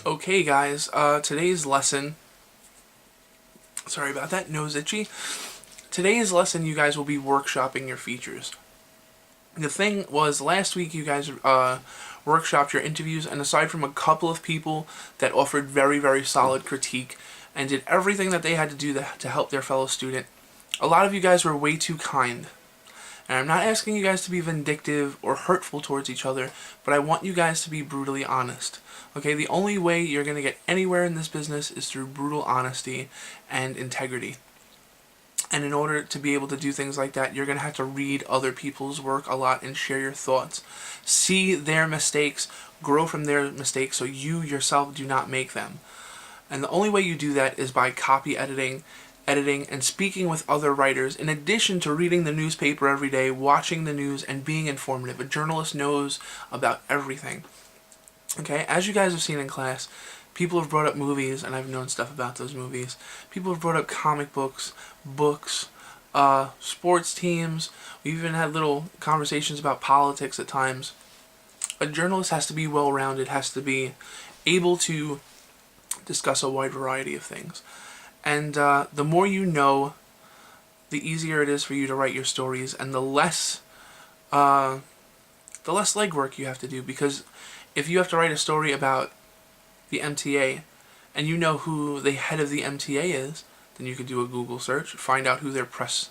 Okay guys, today's lesson, sorry about that, nose itchy. Today's lesson you guys will be workshopping your features. The thing was, last week you guys workshopped your interviews, and aside from a couple of people that offered very solid critique and did everything that they had to do to help their fellow student, a lot of you guys were way too kind. And I'm not asking you guys to be vindictive or hurtful towards each other, but I want you guys to be brutally honest. Okay, the only way you're going to get anywhere in this business is through brutal honesty and integrity. And in order to be able to do things like that, you're going to have to read other people's work a lot and share your thoughts. See their mistakes, grow from their mistakes so you yourself do not make them. And the only way you do that is by copy editing, and speaking with other writers, in addition to reading the newspaper every day, watching the news, and being informative. A journalist knows about everything. Okay, as you guys have seen in class, people have brought up movies, and I've known stuff about those movies. People have brought up comic books, sports teams. We've even had little conversations about politics at times. A journalist has to be well-rounded, has to be able to discuss a wide variety of things. And the more you know, the easier it is for you to write your stories, and the less legwork you have to do. Because if you have to write a story about the MTA, and you know who the head of the MTA is, then you could do a Google search, find out who their press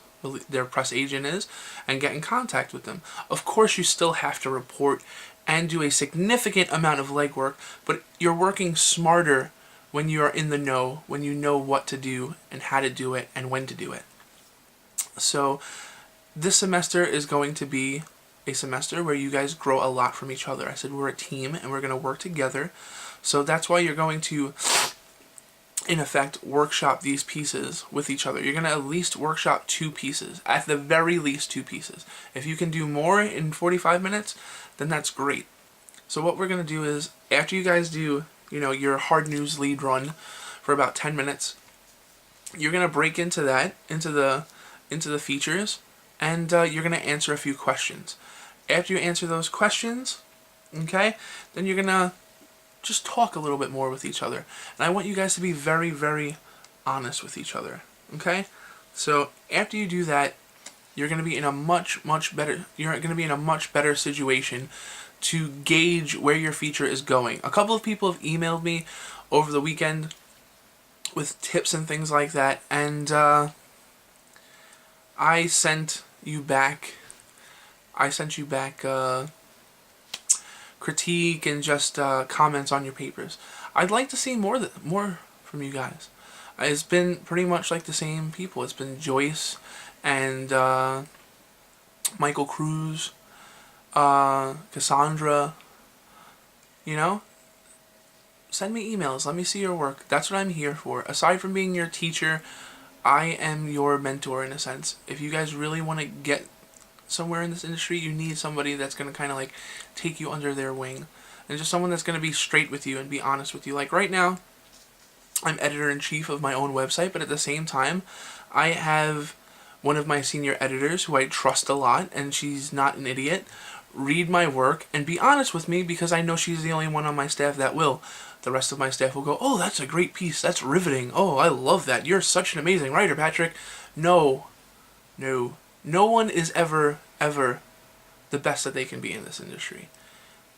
agent is, and get in contact with them. Of course, you still have to report and do a significant amount of legwork, but you're working smarter when you are in the know, when you know what to do and how to do it and when to do it. So this semester is going to be a semester where you guys grow a lot from each other. I said we're a team and we're going to work together. So that's why you're going to, in effect, workshop these pieces with each other. You're going to at least workshop 2 pieces, at the very least 2 pieces. If you can do more in 45 minutes, then that's great. So what we're going to do is, after you guys do your hard news lead run for about 10 minutes, you're going to break into the features, and you're going to answer a few questions. After you answer those questions, okay, then you're going to just talk a little bit more with each other. And I want you guys to be very honest with each other, okay? So after you do that, you're going to be in a much better situation to gauge where your feature is going. A couple of people have emailed me over the weekend with tips and things like that, and I sent you back critique and just comments on your papers. I'd like to see more from you guys. It's been pretty much like the same people. It's been Joyce and Michael Cruz, Cassandra. Send me emails. Let me see your work. That's what I'm here for. Aside from being your teacher, I am your mentor in a sense. If you guys really want to get somewhere in this industry, you need somebody that's going to kind of like take you under their wing, and just someone that's going to be straight with you and be honest with you. Like right now, I'm editor-in-chief of my own website, but at the same time, I have one of my senior editors who I trust a lot, and she's not an idiot, read my work and be honest with me, because I know she's the only one on my staff that will. The rest of my staff will go, "Oh, that's a great piece. That's riveting. Oh, I love that. You're such an amazing writer, Patrick." No one is ever the best that they can be in this industry.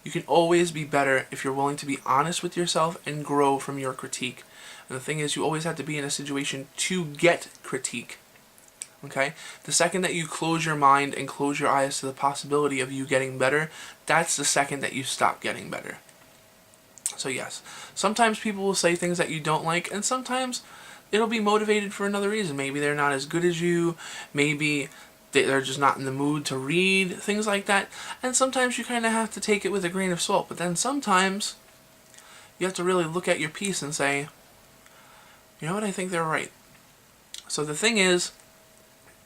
You can always be better if you're willing to be honest with yourself and grow from your critique. And the thing is, you always have to be in a situation to get critique. Okay? The second that you close your mind and close your eyes to the possibility of you getting better, that's the second that you stop getting better. So yes, sometimes people will say things that you don't like, and sometimes it'll be motivated for another reason. Maybe they're not as good as you, maybe they're just not in the mood to read, things like that. And sometimes you kind of have to take it with a grain of salt. But then sometimes you have to really look at your piece and say, you know what, I think they're right. So the thing is,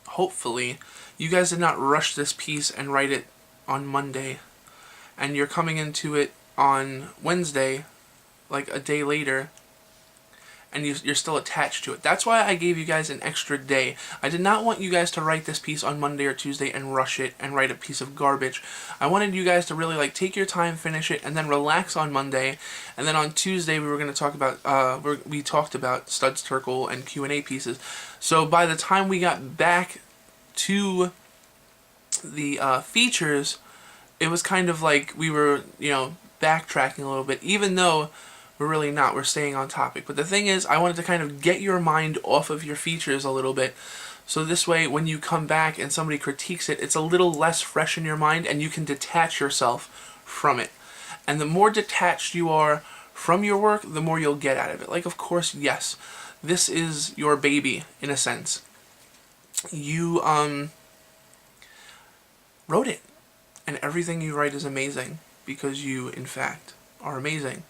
hopefully, you guys did not rush this piece and write it on Monday, and you're coming into it on Wednesday, like a day later, and you're still attached to it. That's why I gave you guys an extra day. I did not want you guys to write this piece on Monday or Tuesday and rush it and write a piece of garbage. I wanted you guys to really like take your time, finish it, and then relax on Monday. And then on Tuesday we were going to talk about we talked about Studs Terkel and Q&A pieces. So by the time we got back to the features, it was kind of like we were, backtracking a little bit, even though we're really not. We're staying on topic. But the thing is, I wanted to kind of get your mind off of your features a little bit, so this way when you come back and somebody critiques it, it's a little less fresh in your mind and you can detach yourself from it. And the more detached you are from your work, the more you'll get out of it. Like, of course, yes, this is your baby, in a sense. You wrote it, and everything you write is amazing because you, in fact, are amazing.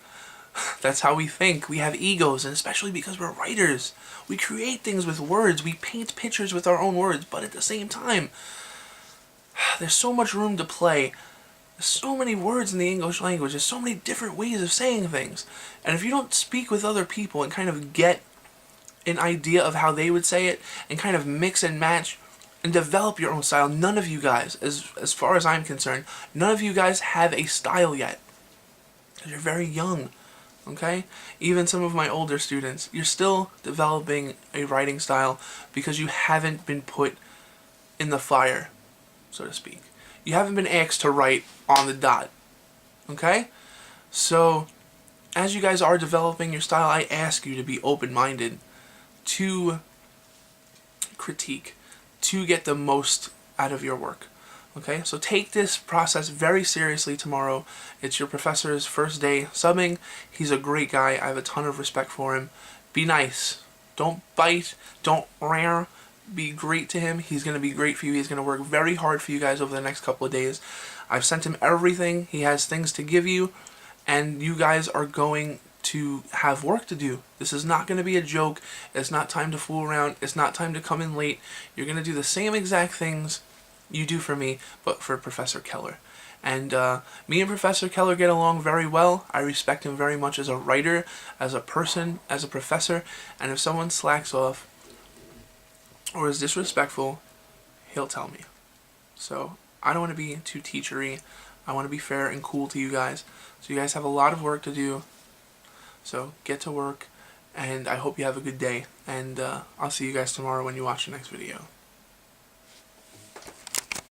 That's how we think. We have egos, and especially because we're writers. We create things with words. We paint pictures with our own words, but at the same time, there's so much room to play. There's so many words in the English language. There's so many different ways of saying things. And if you don't speak with other people and kind of get an idea of how they would say it and kind of mix and match and develop your own style, none of you guys, as far as I'm concerned, none of you guys have a style yet. Because you're very young. Okay? Even some of my older students, you're still developing a writing style because you haven't been put in the fire, so to speak. You haven't been asked to write on the dot. Okay? So, as you guys are developing your style, I ask you to be open-minded to critique, to get the most out of your work. Okay, so take this process very seriously tomorrow. It's your professor's first day subbing. He's a great guy. I have a ton of respect for him. Be nice. Don't bite. Don't rare. Be great to him. He's going to be great for you. He's going to work very hard for you guys over the next couple of days. I've sent him everything. He has things to give you, and you guys are going to have work to do. This is not going to be a joke. It's not time to fool around. It's not time to come in late. You're going to do the same exact things you do for me, but for Professor Keller. And me and Professor Keller get along very well. I respect him very much as a writer, as a person, as a professor, and if someone slacks off or is disrespectful, he'll tell me. So I don't want to be too teachery. I want to be fair and cool to you guys. So you guys have a lot of work to do. So get to work, and I hope you have a good day. And I'll see you guys tomorrow when you watch the next video.